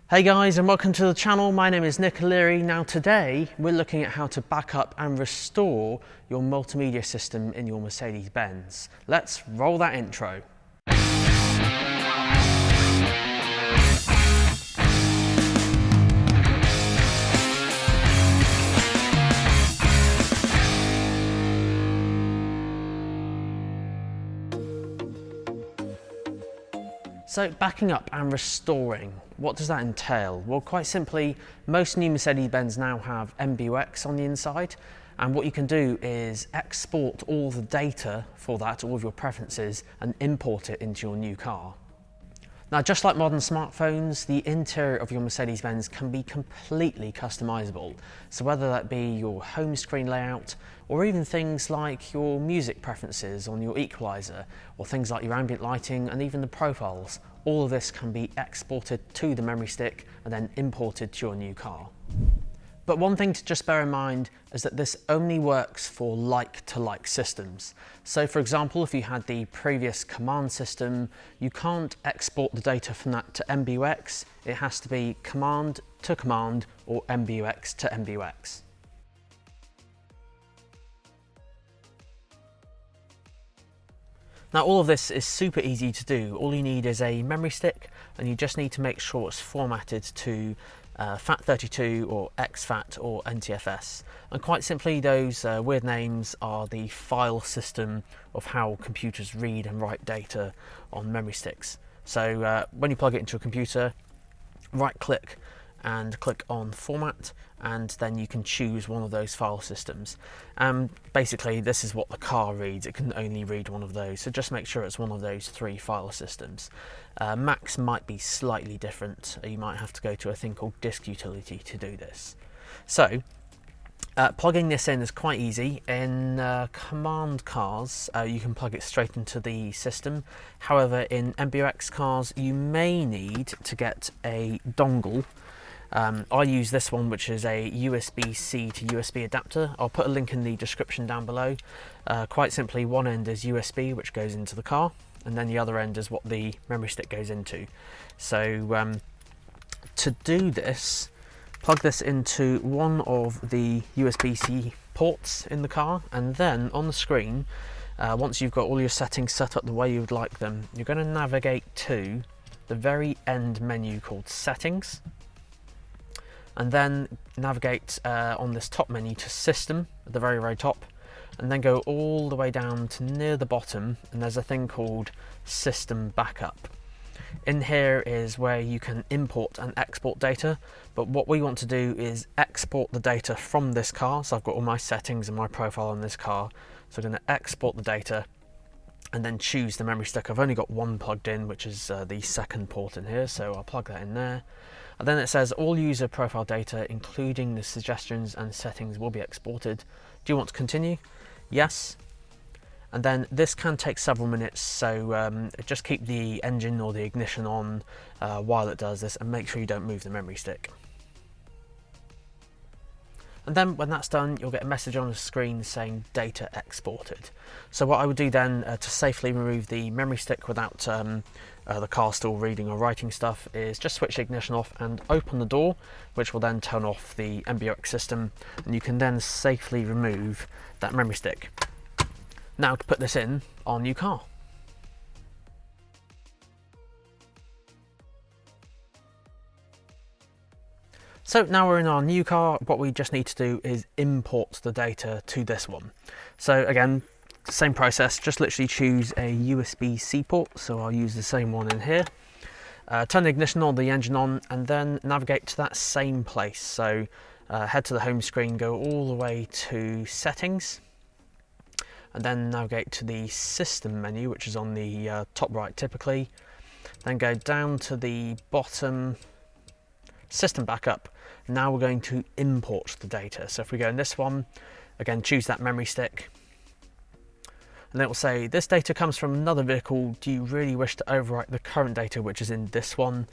Hey guys, and welcome to the channel. My name is Nick O'Leary. Now today we're looking at how to back up and restore your multimedia system in your Mercedes-Benz. Let's roll that intro. So backing up and restoring, what does that entail? Well, quite simply, most new Mercedes-Benz now have MBUX on the inside, and what you can do is export all the data for that, all of your preferences, and import it into your new car. Now, just like modern smartphones, the interior of your Mercedes-Benz can be completely customizable. So whether that be your home screen layout, or even things like your music preferences on your equalizer, or things like your ambient lighting and even the profiles, all of this can be exported to the memory stick and then imported to your new car. But one thing to just bear in mind is that this only works for like-to-like systems. So for example, if you had the previous COMAND system, you can't export the data from that to MBUX. It has to be COMAND to COMAND or MBUX to MBUX. Now all of this is super easy to do. All you need is a memory stick, and you just need to make sure it's formatted to FAT32 or exFAT or NTFS. And quite simply, those weird names are the file system of how computers read and write data on memory sticks. So when you plug it into a computer, right click and click on format, and then you can choose one of those file systems. Basically this is what the car reads. It can only read one of those, so just make sure it's one of those three file systems. Macs might be slightly different. You might have to go to a thing called disk utility to do this. So plugging this in is quite easy. In COMAND cars, you can plug it straight into the system. However, in MBUX cars, you may need to get a dongle. I use this one, which is a USB-C to USB adapter. I'll put a link in the description down below. Quite simply, one end is USB, which goes into the car, and then the other end is what the memory stick goes into. So to do this, plug this into one of the USB-C ports in the car, and then on the screen, once you've got all your settings set up the way you would like them, you're going to navigate to the very end menu called Settings, and then navigate on this top menu to System at the very, very top, and then go all the way down to near the bottom, and there's a thing called System Backup. In here is where you can import and export data, but what we want to do is export the data from this car. So I've got all my settings and my profile on this car, so I'm going to export the data and then choose the memory stick. I've only got one plugged in, which is the second port in here, so I'll plug that in there. And then it says all user profile data, including the suggestions and settings, will be exported. Do you want to continue? Yes. And then this can take several minutes, so just keep the engine or the ignition on while it does this, and make sure you don't move the memory stick. And then when that's done, you'll get a message on the screen saying data exported. So what I would do then to safely remove the memory stick without the car still reading or writing stuff is just switch the ignition off and open the door, which will then turn off the MBUX system, and you can then safely remove that memory stick. Now to put this in our new car. So now we're in our new car, what we just need to do is import the data to this one. So again, same process, just literally choose a USB-C port, so I'll use the same one in here. Turn the ignition on, the engine on, and then navigate to that same place. So head to the home screen, go all the way to Settings, and then navigate to the System menu, which is on the top right typically. Then go down to the bottom, System Backup. Now we're going to import the data. So if we go in this one, again choose that memory stick, and it will say this data comes from another vehicle. Do you really wish to overwrite the current data, which is in this one?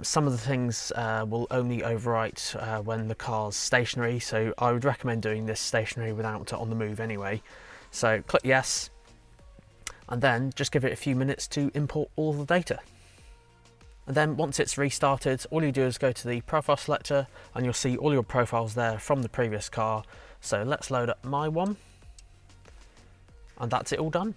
Some of the things will only overwrite when the car's stationary, so I would recommend doing this stationary without it on the move anyway. So click yes, and then just give it a few minutes to import all the data. And then once it's restarted, all you do is go to the profile selector and you'll see all your profiles there from the previous car. So let's load up my one. And that's it all done.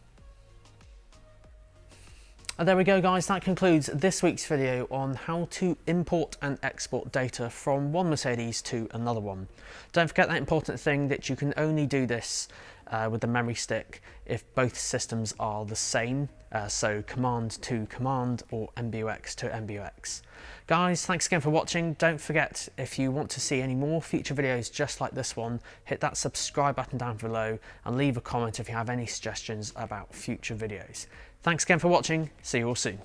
And there we go guys, that concludes this week's video on how to import and export data from one Mercedes to another one. Don't forget that important thing that you can only do this with the memory stick if both systems are the same, so command to command or MBUX to MBUX. Guys, thanks again for watching. Don't forget, if you want to see any more future videos just like this one, hit that subscribe button down below and leave a comment if you have any suggestions about future videos. Thanks again for watching, see you all soon.